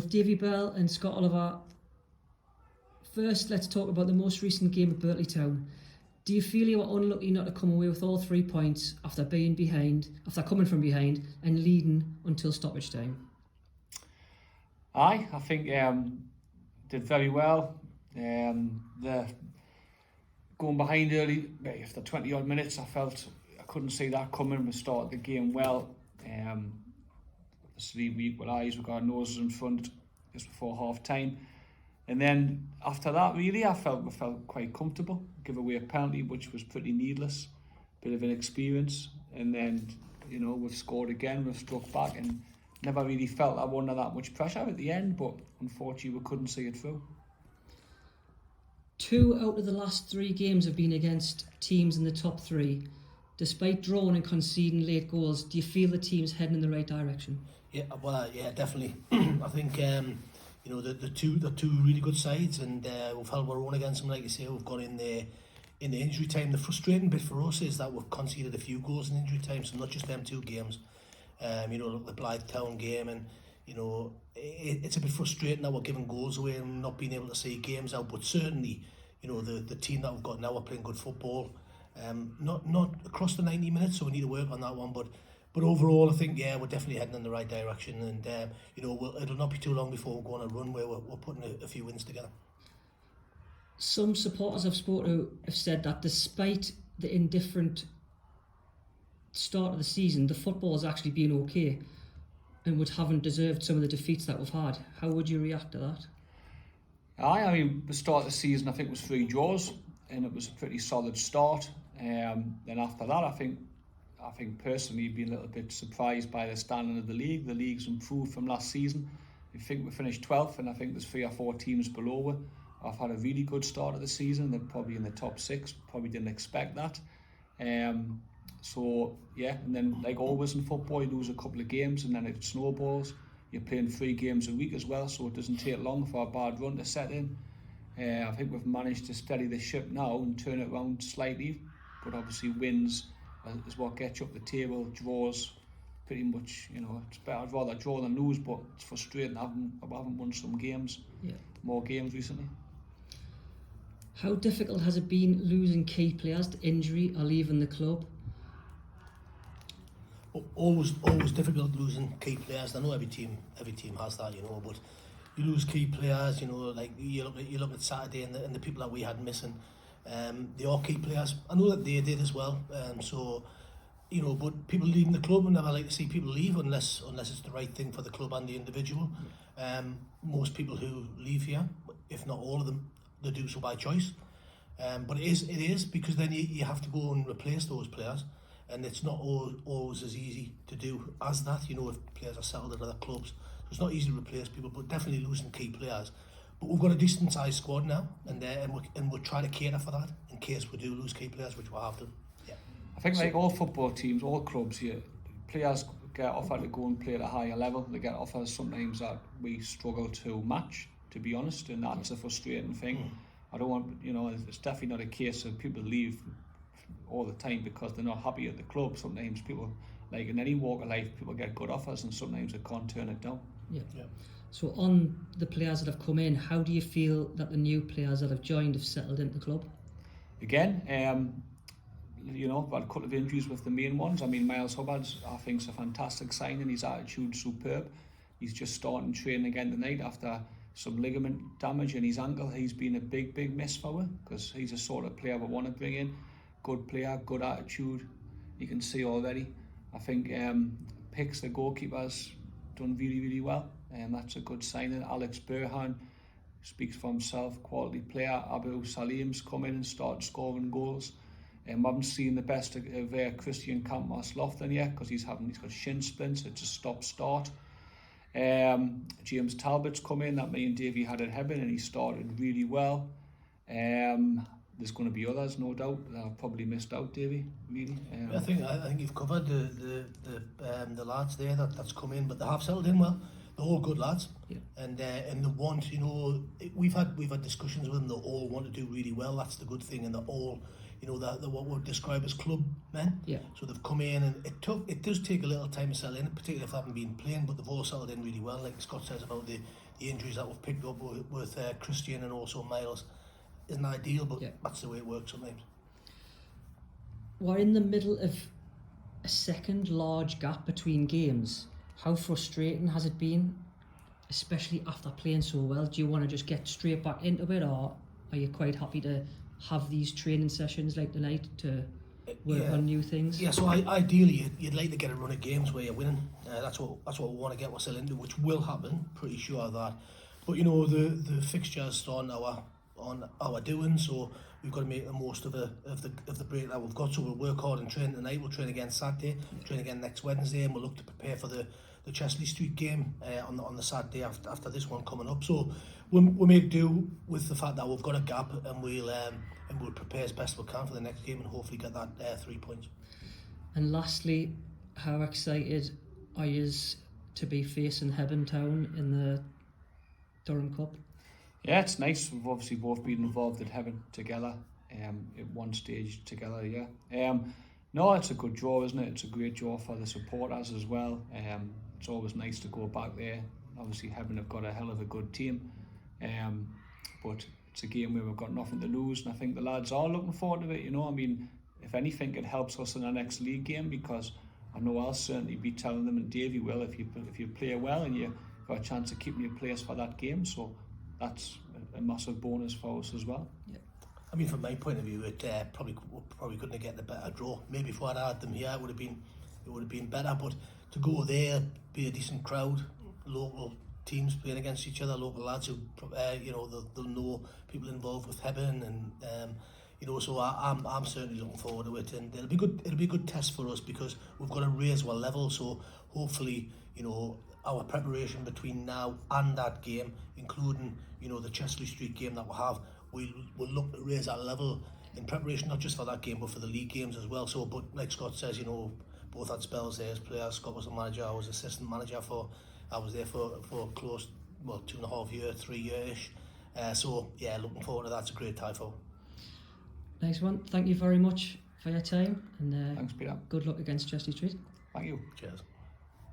with Davey Bell and Scott Oliver. First, let's talk about the most recent game at Birtley Town. Do you feel you were unlucky not to come away with all 3 points after coming from behind and leading until stoppage time? I think did very well. The going behind early after 20 odd minutes, I felt I couldn't see that coming. We started the game well. Obviously we equalised, we got our noses in front just before half time. And then after that, really, we felt quite comfortable. Give away a penalty, which was pretty needless. Bit of inexperience. And then, we've scored again, we've struck back, and never really felt I wasn't under that much pressure at the end, but unfortunately we couldn't see it through. 2 out of the last 3 games have been against teams in the top 3. Despite drawing and conceding late goals, do you feel the team's heading in the right direction? Yeah, well, definitely. I think the two really good sides, and we've held our own against them. Like you say, we've gone in the injury time. The frustrating bit for us is that we've conceded a few goals in injury time, so not just them 2 games. The Birtley Town game, and it's a bit frustrating that we're giving goals away and not being able to see games out. But certainly, the team that we've got now are playing good football. Not across the 90 minutes, so we need to work on that one. But overall, I think we're definitely heading in the right direction, and it'll not be too long before we're going on a run where we're putting a few wins together. Some supporters I've spoken to have said that despite the indifferent start of the season, the football has actually been okay and haven't deserved some of the defeats that we've had. How would you react to that? I mean, the start of the season, I think, was 3 draws, and it was a pretty solid start. Then after that, I think personally, been a little bit surprised by the standing of the league. The league's improved from last season. I think we finished 12th, and I think there's 3 or 4 teams below us. I've had a really good start of the season. They're probably in the top 6. Probably didn't expect that. And then like always in football, you lose a couple of games and then it snowballs. You're playing 3 games a week as well, so it doesn't take long for a bad run to set in. I think we've managed to steady the ship now and turn it around slightly, but obviously wins is what gets you up the table. Draws, pretty much, it's better. I'd rather draw than lose, but it's frustrating. I haven't won some games, more games recently. How difficult has it been losing key players to injury or leaving the club? Always difficult losing key players. I know every team has that, but you lose key players. Like you look at Saturday and the people that we had missing. They are key players. I know that they did as well. But people leaving the club, and never like to see people leave unless it's the right thing for the club and the individual. Most people who leave here, if not all of them, they do so by choice. But it is because then you have to go and replace those players. And it's not always as easy to do as that, if players are settled at other clubs. So it's not easy to replace people, but definitely losing key players. But we've got a decent sized squad now, and we're trying to cater for that in case we do lose key players, which we'll have to. Yeah. I think like all football teams, all clubs here, players get offered to go and play at a higher level. They get offers sometimes that we struggle to match, to be honest, and that's a frustrating thing. I don't want, it's definitely not a case of people leave all the time because they're not happy at the club. Sometimes people, like in any walk of life, people get good offers and sometimes they can't turn it down. Yeah. So on the players that have come in, how do you feel that the new players that have joined have settled into the club? Again, I've had a couple of injuries with the main ones. I mean, Miles Hubbard, I think, is a fantastic signing. His attitude's superb. He's just starting training again tonight after some ligament damage in his ankle. He's been a big miss for us because he's a sort of player we want to bring in. Good player, good attitude. You can see already. I think Picks, the goalkeeper's done really well, and that's a good signing. Alex Burhan speaks for himself. Quality player. Abu Salim's come in and started scoring goals. I haven't seen the best of Christian Campos Lofton yet because he's got shin splints. It's a stop-start. James Talbot's come in that me and Davey had at Hebron, and he started really well. There's going to be others, no doubt, that I've probably missed out, Davey. Really. I think you've covered the lads there that's come in, but they have settled in well. They're all good lads, and they want. We've had discussions with them. They all want to do really well. That's the good thing, and they're all. They're what we describe as club men. Yeah. So they've come in, and it does take a little time to settle in, particularly if they haven't been playing, but they've all settled in really well. Like Scott says about the injuries that we've picked up with Christian and also Miles isn't ideal, but that's the way it works sometimes. We're in the middle of a second large gap between games. How frustrating has it been, especially after playing so well? Do you want to just get straight back into it, or are you quite happy to have these training sessions like tonight to work on new things? Yeah, so ideally you'd like to get a run of games where you're winning. That's what we want to get ourselves into, which will happen, pretty sure of that. But you know, the fixtures on our doing, so we've got to make the most of the break that we've got. So we'll work hard and train tonight. We'll train again Saturday, train again next Wednesday, and we'll look to prepare for the Chesley Street game on the Saturday after this one coming up. So we'll make do with the fact that we've got a gap, and we'll prepare as best we can for the next game and hopefully get that 3 points. And lastly, how excited are you to be facing Hebburn Town in the Durham Cup? Yeah, it's nice. We've obviously both been involved at Hebburn together, at one stage together, yeah. No, it's a good draw, isn't it? It's a great draw for the supporters as well. It's always nice to go back there. Obviously, Hebburn have got a hell of a good team, but it's a game where we've got nothing to lose, and I think the lads are looking forward to it. You know, I mean, if anything, it helps us in our next league game, because I know I'll certainly be telling them, and Davey will, if you play well and you got a chance of keeping your place for that game. So that's a massive bonus for us as well. Yeah. I mean, from my point of view, it probably couldn't have gotten a better draw. Maybe if I'd had them here, it would have been better. But to go there, be a decent crowd, local teams playing against each other, local lads who you know, they'll know people involved with Hebburn, and you know, so I'm certainly looking forward to it, and it'll be a good test for us, because we've got to raise our level. So hopefully, you know, our preparation between now and that game, including, you know, the Chesley Street game that we have, we'll look to raise our level in preparation, not just for that game but for the league games as well. So, but like Scott says, you know, both had spells there as players. Scott was the manager, I was assistant manager I was there for close, 2.5 years, 3 years. So yeah, looking forward to that. It's a great tie for. Nice one. Thank you very much for your time, and thanks, Peter. good luck against Chesley Street. Thank you. Cheers.